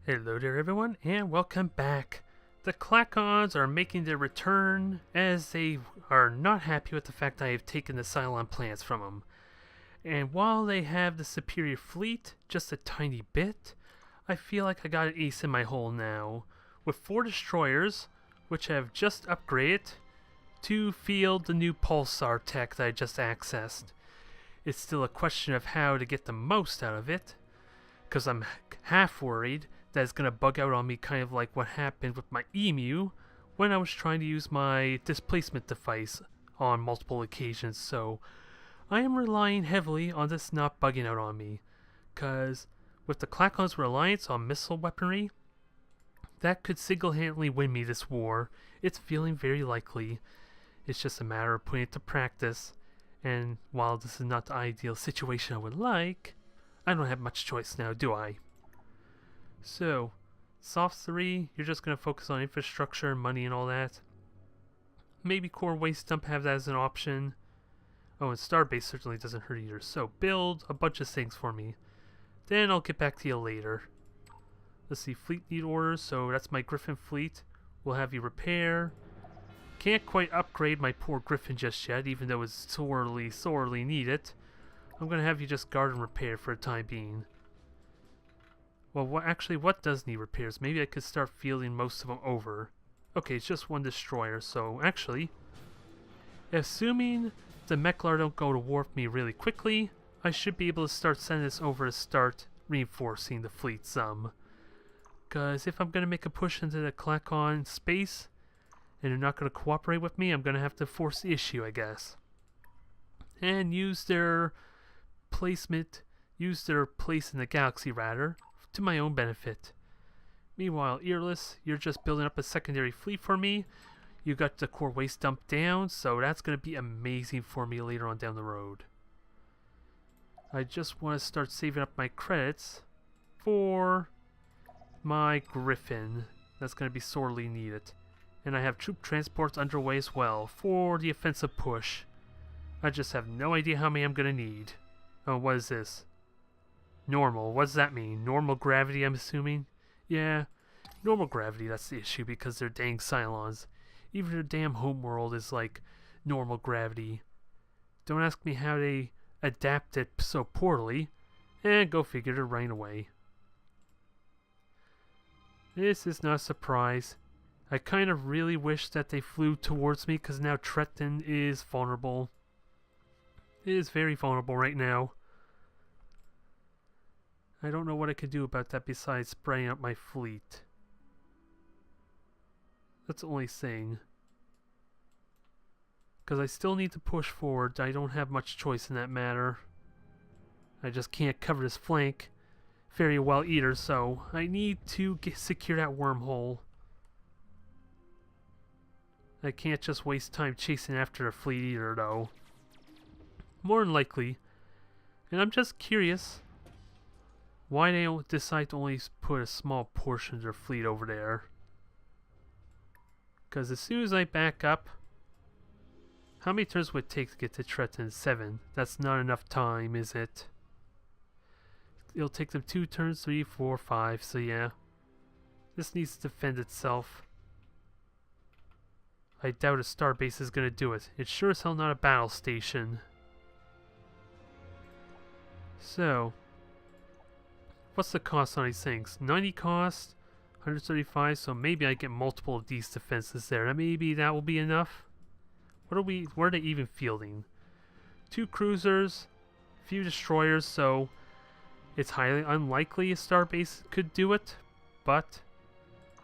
Hello there everyone, and welcome back. The Klackons are making their return, as they are not happy with the fact I have taken the Psilon plants from them. And while they have the superior fleet, just a tiny bit, I feel like I got an ace in my hole now, with 4 destroyers, which have just upgraded to field the new Pulsar tech that I just accessed. It's still a question of how to get the most out of it, because I'm half worried that it's going to bug out on me, kind of like what happened with my emu when I was trying to use my displacement device on multiple occasions. So I am relying heavily on this not bugging out on me, because with the Klackons' reliance on missile weaponry, that could single-handedly win me this war. It's feeling very likely. It's just a matter of putting it to practice, and while this is not the ideal situation I would like, I don't have much choice now, do I? So, Soft 3, you're just going to focus on infrastructure, money, and all that. Maybe Core Waste Dump have that as an option. Oh, and Starbase certainly doesn't hurt either. So, build a bunch of things for me. Then I'll get back to you later. Let's see, fleet need orders. So, that's my Griffin fleet. We'll have you repair. Can't quite upgrade my poor Griffin just yet, even though it's sorely needed. I'm going to have you just guard and repair for the time being. Well, what does need repairs? Maybe I could start fielding most of them over. Okay, it's just 1 destroyer, so actually, assuming the Meklar don't go to war with me really quickly, I should be able to start sending this over to start reinforcing the fleet some. Because if I'm going to make a push into the Klackon space, and they're not going to cooperate with me, I'm going to have to force the issue, I guess. And use their place in the galaxy, rather, to my own benefit. Meanwhile, Earless, you're just building up a secondary fleet for me. You got the Core Waste Dump down, so that's going to be amazing for me later on down the road. I just want to start saving up my credits for my Griffin. That's going to be sorely needed. And I have troop transports underway as well for the offensive push. I just have no idea how many I'm going to need. Oh, what is this? Normal. What does that mean? Normal gravity, I'm assuming? Yeah, normal gravity, that's the issue, because they're dang Psilons. Even their damn homeworld is like normal gravity. Don't ask me how they adapted so poorly. And go figure, they're running away. This is not a surprise. I kind of really wish that they flew towards me, because now Treton is vulnerable. It is very vulnerable right now. I don't know what I could do about that besides spreading out my fleet. That's the only thing. Because I still need to push forward. I don't have much choice in that matter. I just can't cover this flank very well either, so I need to secure that wormhole. I can't just waste time chasing after a fleet either, though. More than likely. And I'm just curious why they don't decide to only put a small portion of their fleet over there. Because as soon as I back up, how many turns would it take to get to Treton? 7. That's not enough time, is it? It'll take them 2 turns, 3, 4, 5, so yeah. This needs to defend itself. I doubt a starbase is going to do it. It's sure as hell not a battle station. So, what's the cost on these things? 90 cost, 135, so maybe I get multiple of these defenses there. Maybe that will be enough. Where are they even fielding? 2 cruisers, a few destroyers, so it's highly unlikely a starbase could do it, but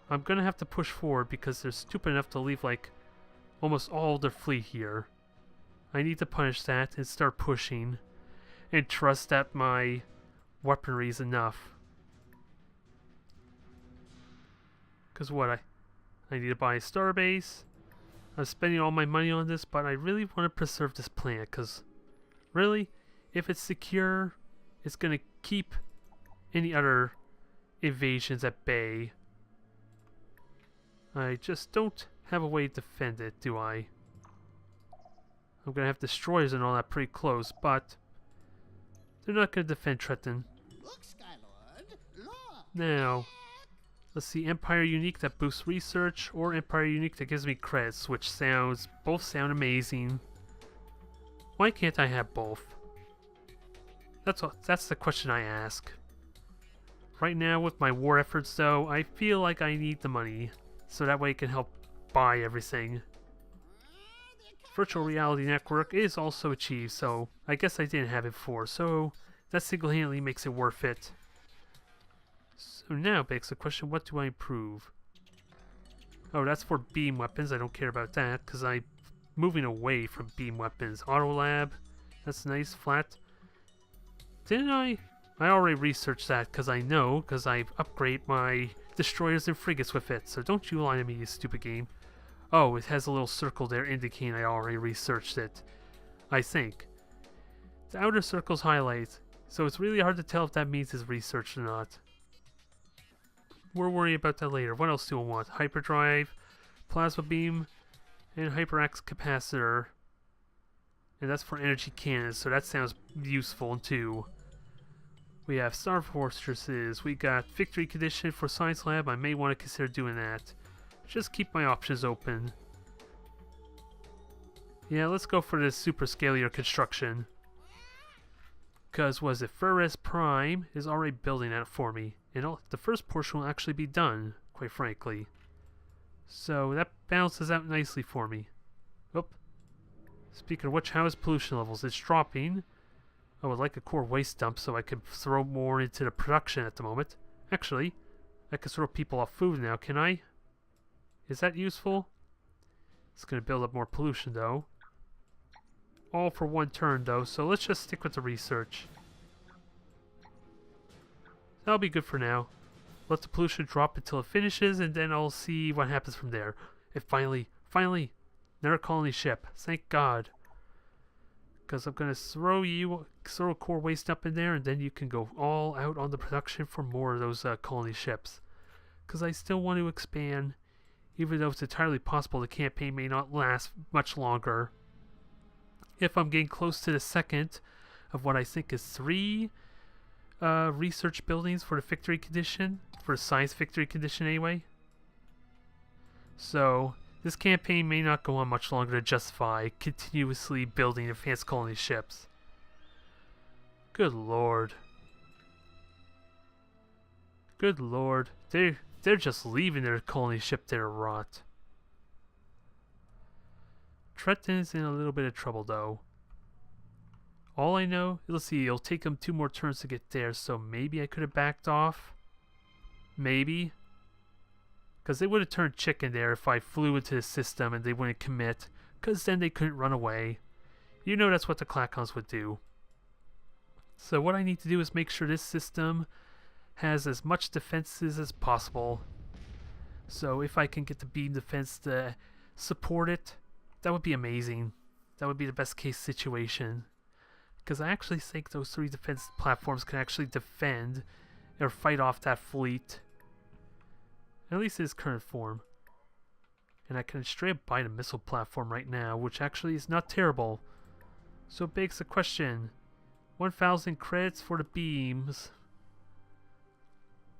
I'm gonna have to push forward because they're stupid enough to leave like almost all their fleet here. I need to punish that and start pushing and trust that my weaponry is enough. Because what, I need to buy a starbase. I'm spending all my money on this, but I really want to preserve this plant, because really, if it's secure, it's going to keep any other invasions at bay. I just don't have a way to defend it, do I? I'm going to have destroyers and all that pretty close, but they're not going to defend Treton. Look, Skylord, look! Now, Let's see, Empire Unique that boosts research, or Empire Unique that gives me credits, which both sound amazing. Why can't I have both? That's the question I ask. Right now with my war efforts though, I feel like I need the money, so that way I can help buy everything. Virtual reality network is also achieved, so I guess I didn't have it before, so that single-handedly makes it worth it. So now begs the question, what do I improve? Oh, that's for beam weapons. I don't care about that, because I'm moving away from beam weapons. Auto lab, that's nice, flat. Didn't I? I already researched that, because I know, because I've upgraded my destroyers and frigates with it, so don't you lie to me, you stupid game. Oh, it has a little circle there indicating I already researched it. I think. The outer circle's highlight, so it's really hard to tell if that means it's researched or not. We'll worry about that later. What else do I want? Hyperdrive, plasma beam, and hyperax capacitor. And that's for energy cannons, so that sounds useful too. We have Star Fortresses. We got Victory Condition for Science Lab. I may want to consider doing that. Just keep my options open. Yeah, let's go for this super scalar construction. Because, was it Furres Prime is already building that for me. And the first portion will actually be done, quite frankly. So that balances out nicely for me. Oop. Speaking of which, how is pollution levels? It's dropping. I would like a core waste dump so I could throw more into the production at the moment. Actually, I can throw people off food now, can I? Is that useful? It's going to build up more pollution though. All for one turn though, so let's just stick with the research. That'll be good for now. Let the pollution drop until it finishes, and then I'll see what happens from there. If finally, another colony ship. Thank God. Because I'm going to throw a core waste up in there, and then you can go all out on the production for more of those colony ships. Because I still want to expand, even though it's entirely possible the campaign may not last much longer. If I'm getting close to the second of what I think is 3 research buildings for the victory condition, for science victory condition anyway. So this campaign may not go on much longer to justify continuously building advanced colony ships. Good lord. Good lord. They're just leaving their colony ship there to rot. Trenton's in a little bit of trouble though. All I know, let's see, it'll take them 2 more turns to get there, so maybe I could have backed off. Maybe. Because they would have turned chicken there if I flew into the system and they wouldn't commit, because then they couldn't run away. You know that's what the Klackons would do. So what I need to do is make sure this system has as much defenses as possible. So if I can get the beam defense to support it, that would be amazing. That would be the best case situation. Because I actually think those 3 defense platforms can actually defend or fight off that fleet. At least in its current form. And I can straight up buy the missile platform right now, which actually is not terrible. So it begs the question, 1,000 credits for the beams.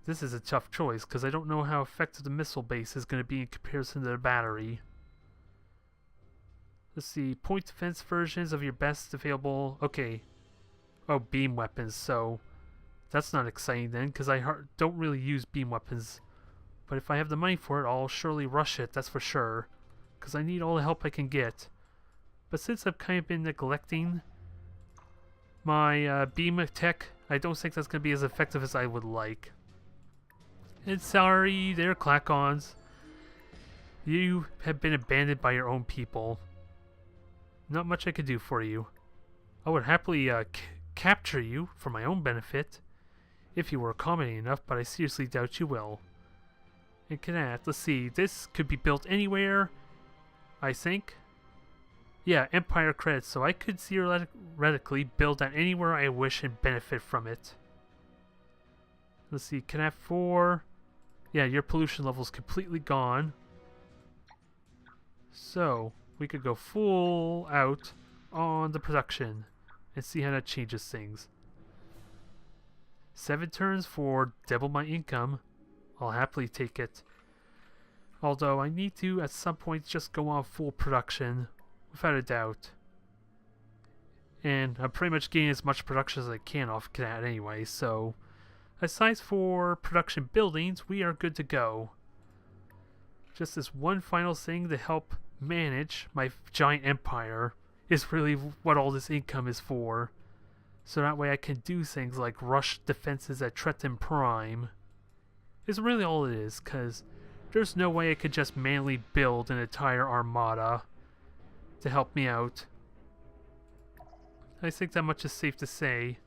This is a tough choice, because I don't know how effective the missile base is going to be in comparison to the battery. Let's see, point defense versions of your best available. Okay. Oh, beam weapons, so that's not exciting then, because I don't really use beam weapons. But if I have the money for it, I'll surely rush it, that's for sure. Because I need all the help I can get. But since I've kind of been neglecting my beam tech, I don't think that's going to be as effective as I would like. And sorry, they're Klackons. You have been abandoned by your own people. Not much I could do for you. I would happily capture you for my own benefit, if you were accommodating enough, but I seriously doubt you will. And Canat, let's see, this could be built anywhere, I think. Yeah, Empire credits, so I could theoretically build that anywhere I wish and benefit from it. Let's see, Canat 4. Yeah, your pollution level is completely gone. So we could go full out on the production and see how that changes things. 7 turns for double my income. I'll happily take it. Although I need to, at some point, just go on full production, without a doubt. And I'm pretty much getting as much production as I can off that anyway, so... Aside for production buildings, we are good to go. Just this one final thing to help manage my giant empire is really what all this income is for. So that way I can do things like rush defenses at Treton Prime. Is really all it is, because there's no way I could just manually build an entire armada to help me out. I think that much is safe to say.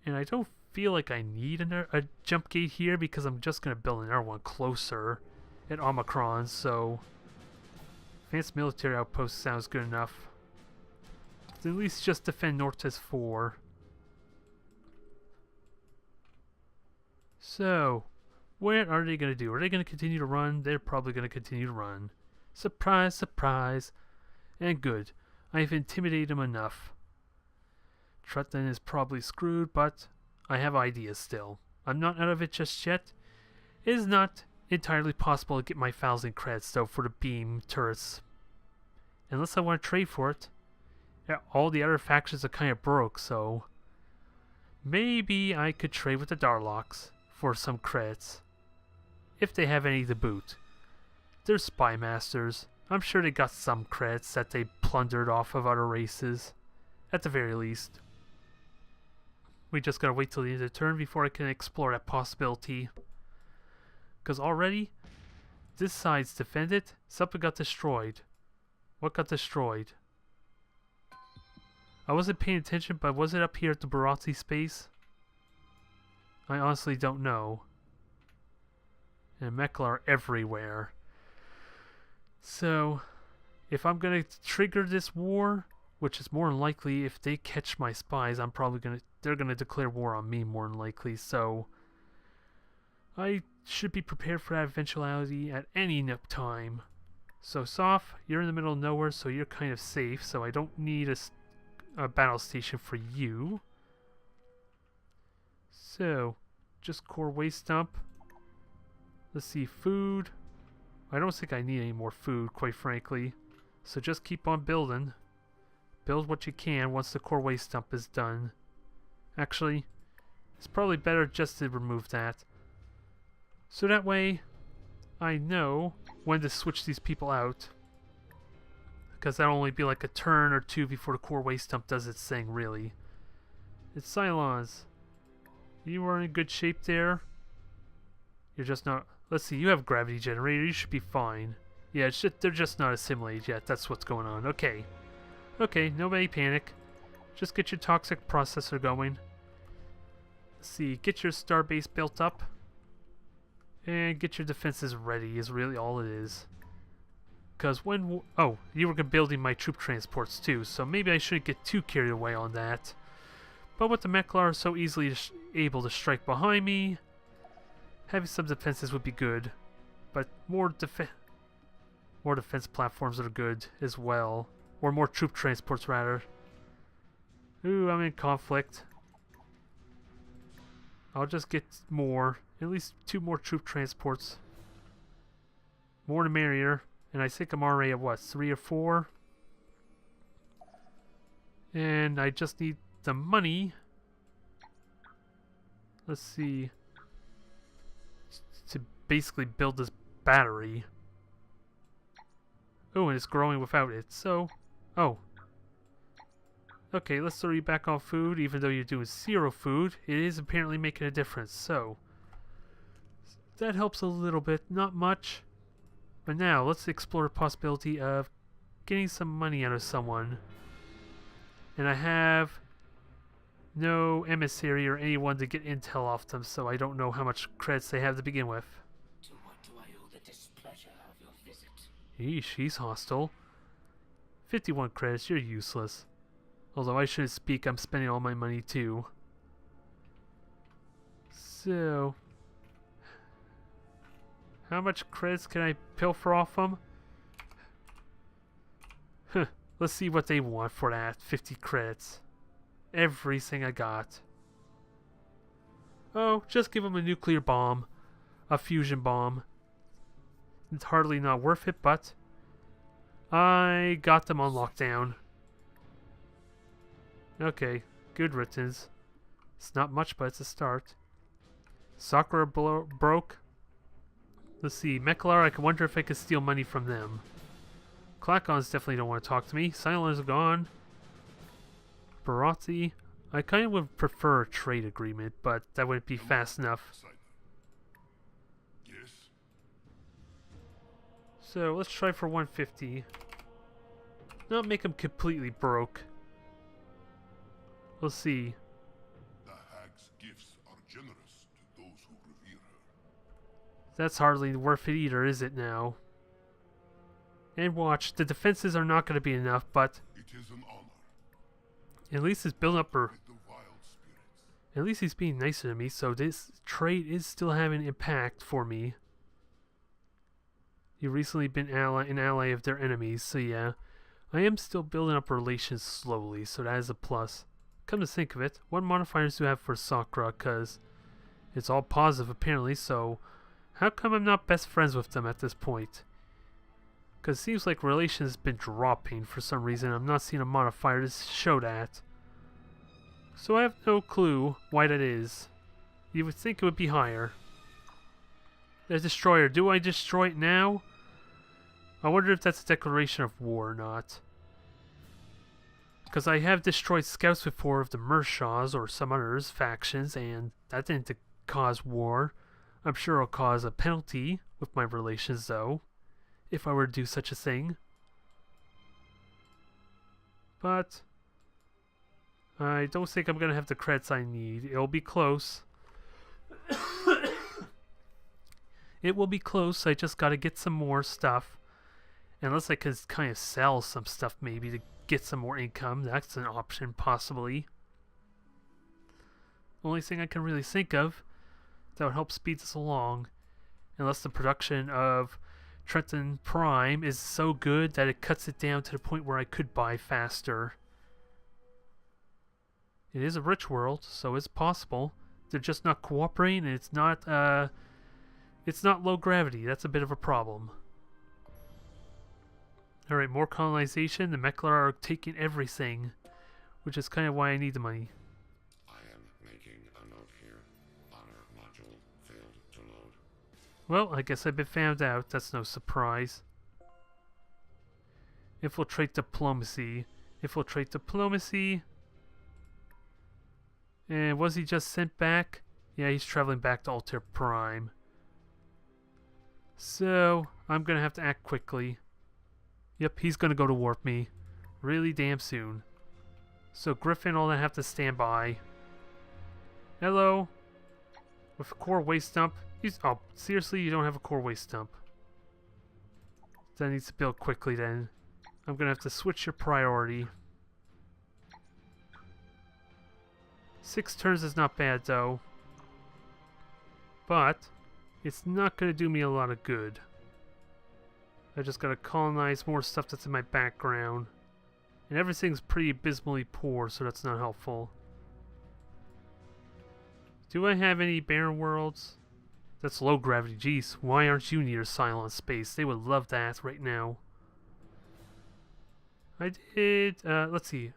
And I don't feel like I need a jump gate here because I'm just going to build another one closer at Omicron, so advanced military outpost sounds good enough. To at least just defend Nortes 4. So, what are they going to do? Are they going to continue to run? They're probably going to continue to run. Surprise, surprise. And good. I've intimidated them enough. Treton is probably screwed, but I have ideas still. I'm not out of it just yet. It is not entirely possible to get my 1,000 credits, though, for the beam turrets. Unless I want to trade for it. All the other factions are kind of broke, so... Maybe I could trade with the Darlocks for some credits. If they have any to boot. They're spy masters. I'm sure they got some credits that they plundered off of other races. At the very least. We just gotta wait till the end of the turn before I can explore that possibility. Because already, this side's defended, something got destroyed. What got destroyed? I wasn't paying attention, but was it up here at the Barazzi space? I honestly don't know. And Meklar everywhere. So, if I'm gonna trigger this war, which is more than likely if they catch my spies, they're gonna declare war on me more than likely, so I should be prepared for that eventuality at any time. So Soph, you're in the middle of nowhere, so you're kind of safe, so I don't need a battle station for you. So, just core waste dump. Let's see, food. I don't think I need any more food, quite frankly. So just keep on building. Build what you can once the core waste dump is done. Actually, it's probably better just to remove that. So that way, I know when to switch these people out. Because that'll only be like a turn or two before the core waste dump does its thing, really. It's Psilons. You are in good shape there. You're just not... Let's see, you have gravity generator. You should be fine. Yeah, it's just, they're just not assimilated yet. That's what's going on. Okay. Okay, nobody panic. Just get your toxic processor going. Let's see, get your starbase built up. And get your defenses ready is really all it is. Because when... Oh, you were building my troop transports too, so maybe I shouldn't get too carried away on that. But with the Meklar so easily able to strike behind me, having some defenses would be good. But more defense platforms are good as well. Or more troop transports, rather. Ooh, I'm in conflict. I'll just get more. At least 2 more troop transports. More the merrier. And I think I'm already at what, 3 or 4? And I just need the money. Let's see. To basically build this battery. Oh, and it's growing without it, so... Oh. Okay, let's throw you back on food, even though you're doing 0 food. It is apparently making a difference, so... That helps a little bit, not much. But now, let's explore the possibility of getting some money out of someone. And I have no emissary or anyone to get intel off them, so I don't know how much credits they have to begin with. To what do I owe the displeasure of your visit? Eesh, he's hostile. 51 credits, you're useless. Although I shouldn't speak, I'm spending all my money too. So... How much credits can I pilfer off them? Huh. Let's see what they want for that. 50 credits. Everything I got. Oh, just give them a nuclear bomb. A fusion bomb. It's hardly not worth it, but I got them on lockdown. Okay, good riddance. It's not much, but it's a start. Sakura broke. Let's see, Meklar, I can wonder if I could steal money from them. Klackons definitely don't want to talk to me. Silence gone. Barazzi, I kind of would prefer a trade agreement, but that wouldn't be fast enough. Yes. So let's try for 150. Not make them completely broke. We'll see. The hag's gifts are generous to those who revere her. That's hardly worth it either, is it now? And watch, the defenses are not going to be enough, but It is an honor. at least it's building up her. With the wild spirits. At least he's being nicer to me, so this trade is still having impact for me. You've recently been an ally of their enemies, so yeah. I am still building up relations slowly, so that is a plus. Come to think of it, what modifiers do I have for Sakura? Because it's all positive apparently, so how come I'm not best friends with them at this point? Because it seems like relations has been dropping for some reason. I'm not seeing a modifier to show that. So I have no clue why that is. You would think it would be higher. The destroyer. Do I destroy it now? I wonder if that's a declaration of war or not. Because I have destroyed scouts before of the Mershaws or some others factions, and that didn't cause war. I'm sure it'll cause a penalty with my relations though, if I were to do such a thing. But I don't think I'm going to have the credits I need. It'll be close. It will be close. I just got to get some more stuff. Unless I could kind of sell some stuff maybe to get some more income. That's an option possibly. Only thing I can really think of that would help speed this along. Unless the production of Trenton Prime is so good that it cuts it down to the point where I could buy faster. It is a rich world, so it's possible. They're just not cooperating, and it's not low gravity. That's a bit of a problem. Alright, more colonization. The Meklar are taking everything, which is kind of why I need the money. I am making a note here. Honor module failed to load. Well, I guess I've been found out. That's no surprise. Infiltrate diplomacy. Infiltrate diplomacy. And was he just sent back? Yeah, he's traveling back to Altair Prime. So, I'm going to have to act quickly. Yep, he's going to go to warp me. Really damn soon. So Griffin will have to stand by. Hello? With a core waste dump? Oh, seriously, you don't have a core waste dump. That needs to build quickly then. I'm going to have to switch your priority. 6 turns is not bad though. But it's not going to do me a lot of good. I just gotta colonize more stuff that's in my background. And everything's pretty abysmally poor, so that's not helpful. Do I have any barren worlds? That's low gravity. Jeez, why aren't you near Psilon space? They would love that right now. I did, let's see.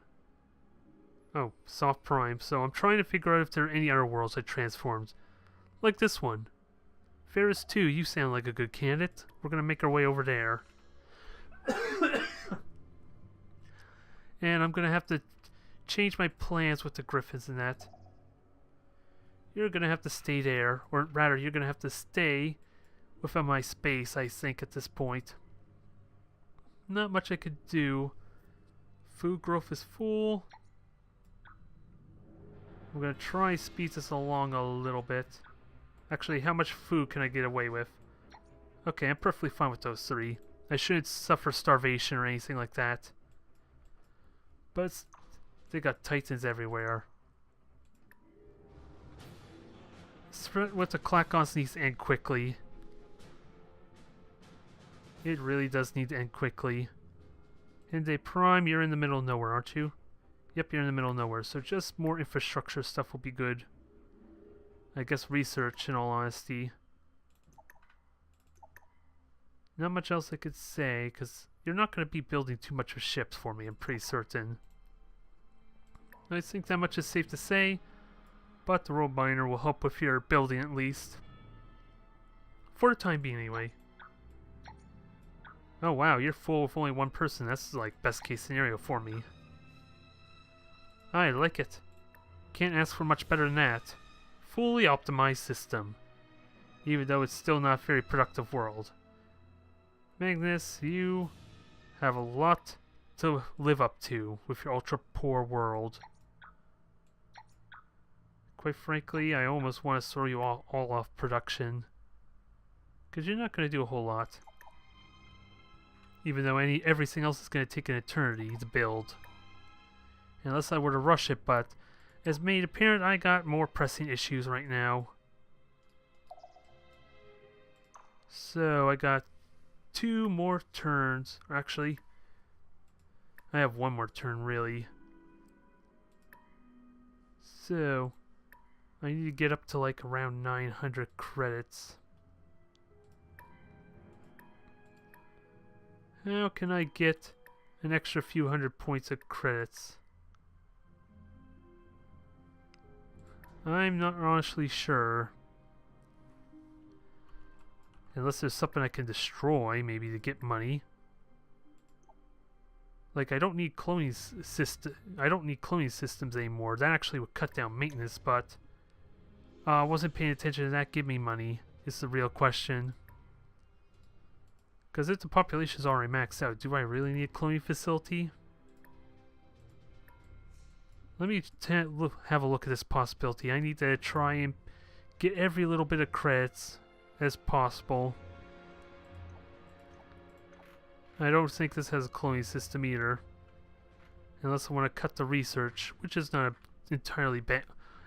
Oh, soft prime. So I'm trying to figure out if there are any other worlds I transformed. Like this one. Ferris 2, you sound like a good candidate. We're going to make our way over there. And I'm going to have to change my plans with the Griffins and that. You're going to have to stay there. Or rather, you're going to have to stay within my space, I think, at this point. Not much I could do. Food growth is full. I'm going to try speed this along a little bit. Actually, how much food can I get away with? Okay, I'm perfectly fine with those 3. I shouldn't suffer starvation or anything like that. But they got titans everywhere. Spread with the Klackons needs to end quickly. It really does need to end quickly. Hinde Prime, you're in the middle of nowhere, aren't you? Yep, you're in the middle of nowhere, so just more infrastructure stuff will be good. I guess research, in all honesty. Not much else I could say, because you're not going to be building too much of ships for me, I'm pretty certain. I think that much is safe to say, but the road miner will help with your building at least. For the time being, anyway. Oh wow, you're full with only one person. That's like best case scenario for me. I like it. Can't ask for much better than that. Fully optimized system. Even though it's still not a very productive world. Magnus, you have a lot to live up to with your ultra poor world. Quite frankly, I almost want to throw you all off production. Because you're not going to do a whole lot. Even though everything else is going to take an eternity to build. Unless I were to rush it, but as made apparent, I got more pressing issues right now. So I got 2 more turns. Actually, I have 1 more turn really. So I need to get up to like around 900 credits. How can I get an extra few hundred points of credits? I'm not honestly sure. Unless there's something I can destroy, maybe to get money. Like I don't need cloning systems anymore. That actually would cut down maintenance, but I wasn't paying attention to that. Give me money. Is the real question. Because if the population is already maxed out, do I really need a cloning facility? Let me have a look at this possibility. I need to try and get every little bit of credits as possible. I don't think this has a cloning system either. Unless I want to cut the research, which is not entirely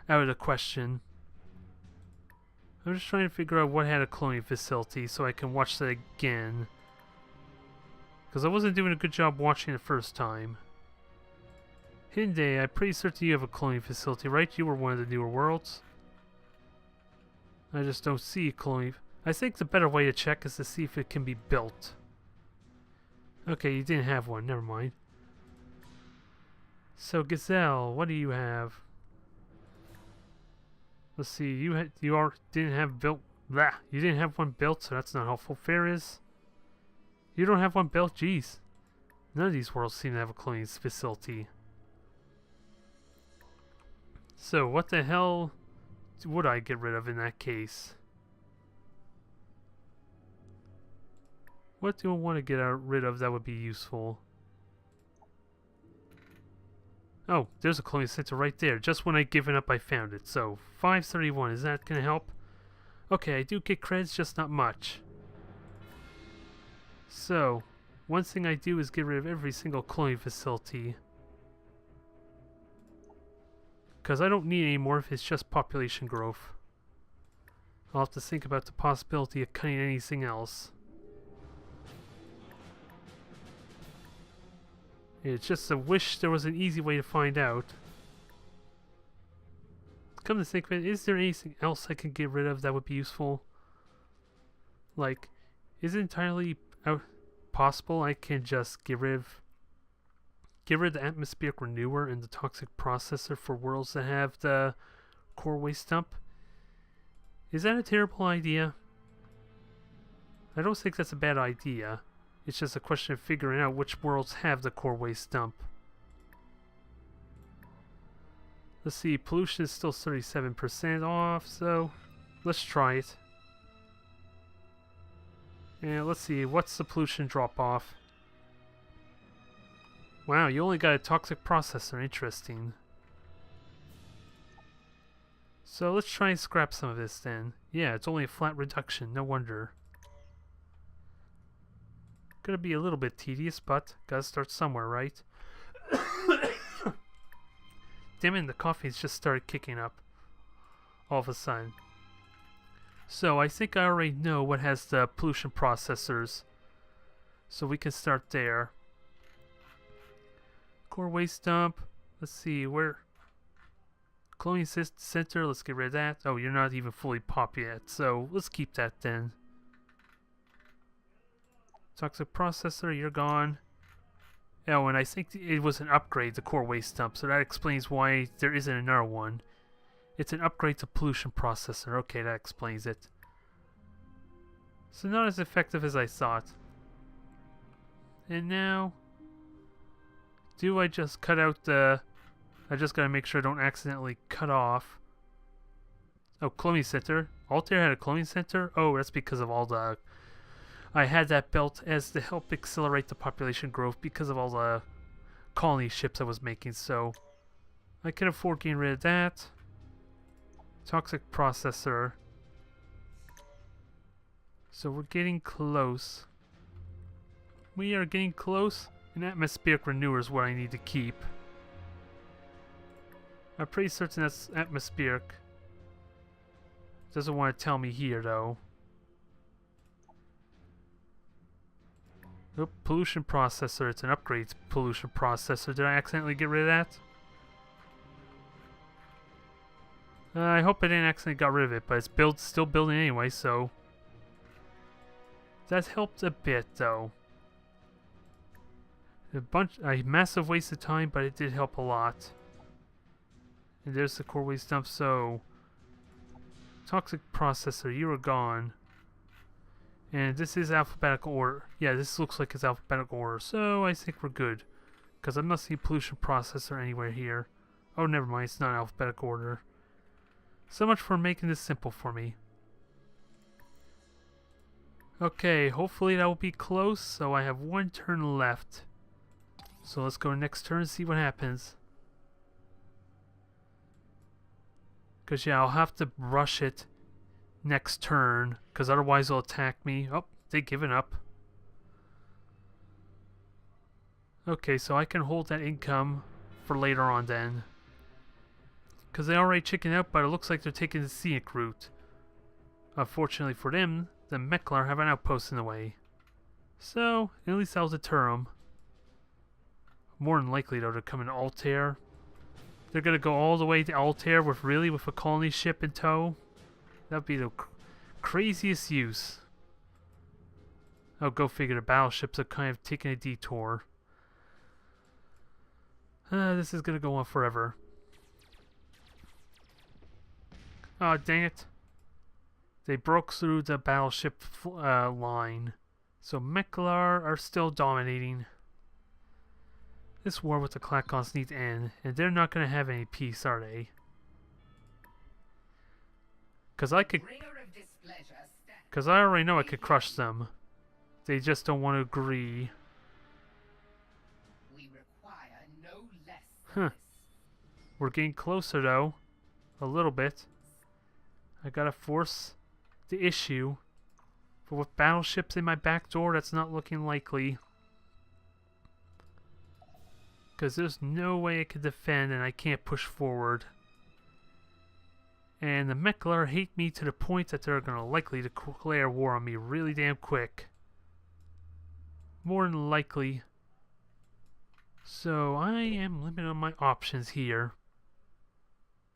out of the question. I'm just trying to figure out what had a cloning facility so I can watch that again. Because I wasn't doing a good job watching it the first time. Hinde, I'm pretty certain you have a cloning facility, right? You were one of the newer worlds. I just don't see cloning. I think the better way to check is to see if it can be built. Okay, you didn't have one. Never mind. So Gazelle, what do you have? Let's see. You didn't have built. Blah, you didn't have one built, so that's not helpful. Ferris, you don't have one built. Jeez, none of these worlds seem to have a cloning facility. So what the hell would I get rid of in that case? What do I want to get rid of that would be useful? Oh, there's a cloning center right there. Just when I'd given up, I found it. So, 531, is that going to help? Okay, I do get credits, just not much. So, one thing I do is get rid of every single cloning facility. Because I don't need any more if it's just population growth. I'll have to think about the possibility of cutting anything else. It's just a wish there was an easy way to find out. Come to think of it, is there anything else I can get rid of that would be useful? Like, is it entirely possible I can just get rid of the atmospheric renewer and the toxic processor for worlds that have the core waste dump? Is that a terrible idea? I don't think that's a bad idea. It's just a question of figuring out which worlds have the core waste dump. Let's see, pollution is still 37% off, so let's try it. And let's see, what's the pollution drop off? Wow, you only got a toxic processor, interesting. So let's try and scrap some of this then. Yeah, it's only a flat reduction, no wonder. Gonna be a little bit tedious, but gotta start somewhere, right? Damn it, the coffee's just started kicking up all of a sudden. So I think I already know what has the pollution processors. So we can start there. Core waste dump. Let's see, where... Cloning center, let's get rid of that. Oh, you're not even fully pop yet, so let's keep that then. Toxic processor, you're gone. Oh, and I think it was an upgrade, the core waste dump, so that explains why there isn't another one. It's an upgrade to pollution processor. Okay, that explains it. So not as effective as I thought. And now, do I just cut out the... I just gotta make sure I don't accidentally cut off. Oh, cloning center. Altair had a cloning center? Oh, that's because of all the... I had that built as to help accelerate the population growth because of all the colony ships I was making, so I can afford getting rid of that. Toxic processor. So we're getting close. We are getting close. An atmospheric renewer is what I need to keep. I'm pretty certain that's atmospheric. Doesn't want to tell me here though. Nope, pollution processor. It's an upgrade pollution processor. Did I accidentally get rid of that? I hope I didn't accidentally got rid of it, but it's still building anyway, so... That helped a bit, though. A massive waste of time, but it did help a lot. And there's the core waste dump, so... Toxic processor, you are gone. And this is alphabetical order. Yeah, this looks like it's alphabetical order, so I think we're good. Because I'm not seeing pollution processor anywhere here. Oh, never mind, it's not alphabetical order. So much for making this simple for me. Okay, hopefully that will be close, so I have one turn left. So let's go next turn and see what happens. Because yeah, I'll have to rush it next turn, because otherwise they'll attack me. Oh, they've given up. Okay, so I can hold that income for later on then. Because they already chickened out, but it looks like they're taking the scenic route. Unfortunately for them, the Meklar have an outpost in the way. So, at least that'll deter them. More than likely though, they're coming to Altair. They're gonna go all the way to Altair with a colony ship in tow? That'd be the craziest use. Oh, go figure, the battleships are kind of taking a detour. This is gonna go on forever. Oh, dang it. They broke through the battleship line. So Meklar are still dominating. This war with the Klackons needs to end, and they're not going to have any peace, are they? Because I already know I could crush them. They just don't want to agree. We require no less Huh. We're getting closer though. A little bit. I gotta force the issue. But with battleships in my back door, that's not looking likely. Because there's no way I can defend and I can't push forward. And the Meklar hate me to the point that they're gonna likely declare war on me really damn quick. More than likely. So I am limited on my options here.